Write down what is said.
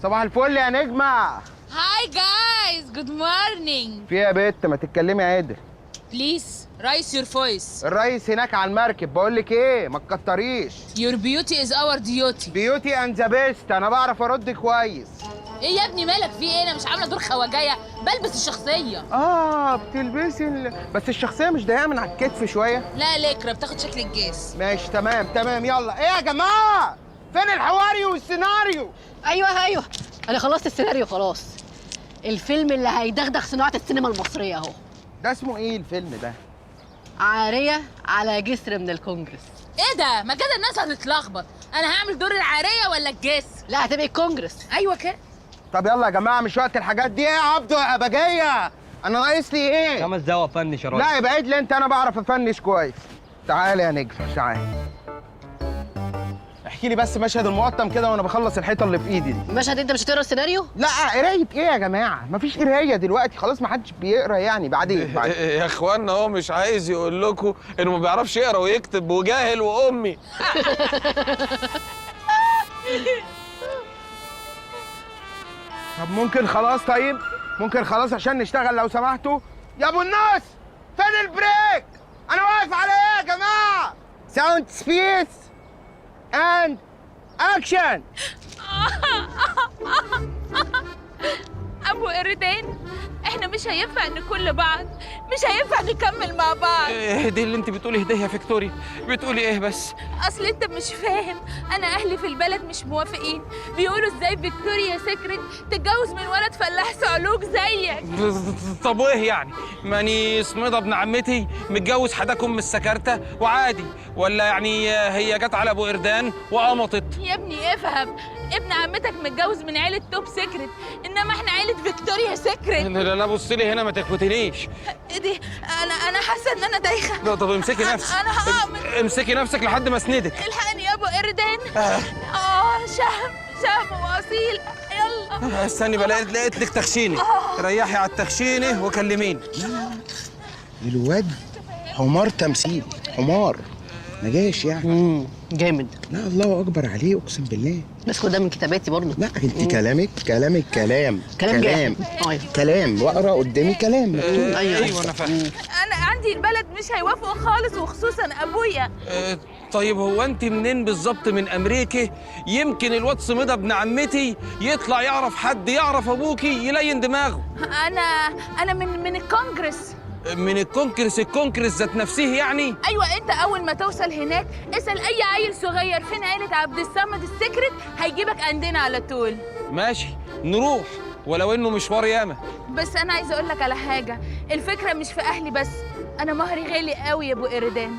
صباح الفل يا نجمة. هاي جايز، جود مورنينج. في يا بت ما تتكلمي عادل. بليز رايس يور فويس. الريس هناك على المركب. بقول لك ايه، ما تكتريش. يور بيوتي از اور ديوتي. بيوتي اند ذا بيست. انا بعرف ارد كويس. ايه يا ابني مالك، في ايه؟ انا مش عامله دور خواجايه، بلبس الشخصيه. بتلبسي بس الشخصية مش ضيقة من على الكتف شوية؟ لا لكرة بتاخد شكل الجيس. ماشي تمام يلا. ايه يا جماعة؟ فين الحواري والسيناريو؟ ايوه انا خلصت السيناريو خلاص. الفيلم اللي هيدغدغ صناعه السينما المصريه اهو. ده اسمه ايه الفيلم ده؟ عاريه على جسر من الكونجرس. ايه ده؟ ما كده الناس هتتلخبط. انا هعمل دور العاريه ولا الجيس؟ لا هتبقى الكونجرس. ايوه كده. طب يلا يا جماعة، مش وقت الحاجات دي. ايه يا عبدو يا أبجية؟ انا ناقص لي ايه؟ 5 دقايق افنش يا راجل. لا يبقى عيد لي انت، انا بعرف افنش كويس. تعالى يا نجم تعالى. احكي لي بس مشهد المقطم كده وانا بخلص الحيطه اللي في ايدي دي. مشهد انت مش هتقرا السيناريو؟ لا قرايه ايه يا جماعه؟ مفيش قرايه دلوقتي خلاص، ما حدش بيقرا يعني. بعدين يا اخوانا هو مش عايز يقول لكم انه ما بيعرفش يقرا ويكتب وجاهل وامي. طب ممكن خلاص؟ طيب ممكن خلاص عشان نشتغل لو سمحتوا. يا ابو الناس فين البريك؟ انا واقف على ايه يا جماعه؟ ساوند سبيس اند اكشن. ابو قردان، احنا مش هينفع نكون لبعض، مش هينفع نكمل مع بعض. ايه دي اللي انت بتقولي ده يا فيكتوري؟ بتقولي ايه بس؟ اصل انت مش فاهم، انا اهلي في البلد مش موافقين، بيقولوا ازاي فيكتوريا سيكريت تتجوز من ولد فلاح صعلوك زيك. طب وايه يعني؟ ماني سميضه ابن عمتي متجوز حداكم من السكرته وعادي، ولا يعني هي جت على ابو قردان وقمطت؟ يا ابني افهم، ابن عمتك متجوز من عيلة توب سيكريت، انما احنا عيلة فيكتوريا سيكريت. لا بصي لي هنا ما تكوتنيش. ايه دي؟ انا حاسه ان انا دايخه. لا طب امسكي نفسك. انا هقع. امسكي نفسك لحد ما اسندك. الحقني يا ابو قردان. شهم واصيل. يلا استني بقى، لقيت لك تخشيني. ريحي على التخشينه وكلميني. الواد حمار تمثيل، حمار ما جاش يعني. جامد. لا الله اكبر عليه اقسم بالله. بس كل ده من كتاباتي برضه. لا انت كلام كلام جامد. كلام واقرا قدامي كلام مكتوب. ايوه انا فاهم. انا عندي البلد مش هيوافقوا خالص، وخصوصا ابويا. طيب هو انت منين بالظبط؟ من امريكا؟ يمكن الواد سميدة ابن عمتي يطلع يعرف حد يعرف ابوكي يلين دماغه. انا من الكونجرس. من الكونكرس ذات نفسه يعني؟ ايوه، انت اول ما توصل هناك اسال اي عيل صغير فين عيله عبد الصمد السكرت، هيجيبك عندنا على طول. ماشي نروح، ولو انه مشوار ياما. بس انا عايزه اقول لك على حاجه، الفكره مش في اهلي بس، انا مهري غالي قوي يا ابو قردان.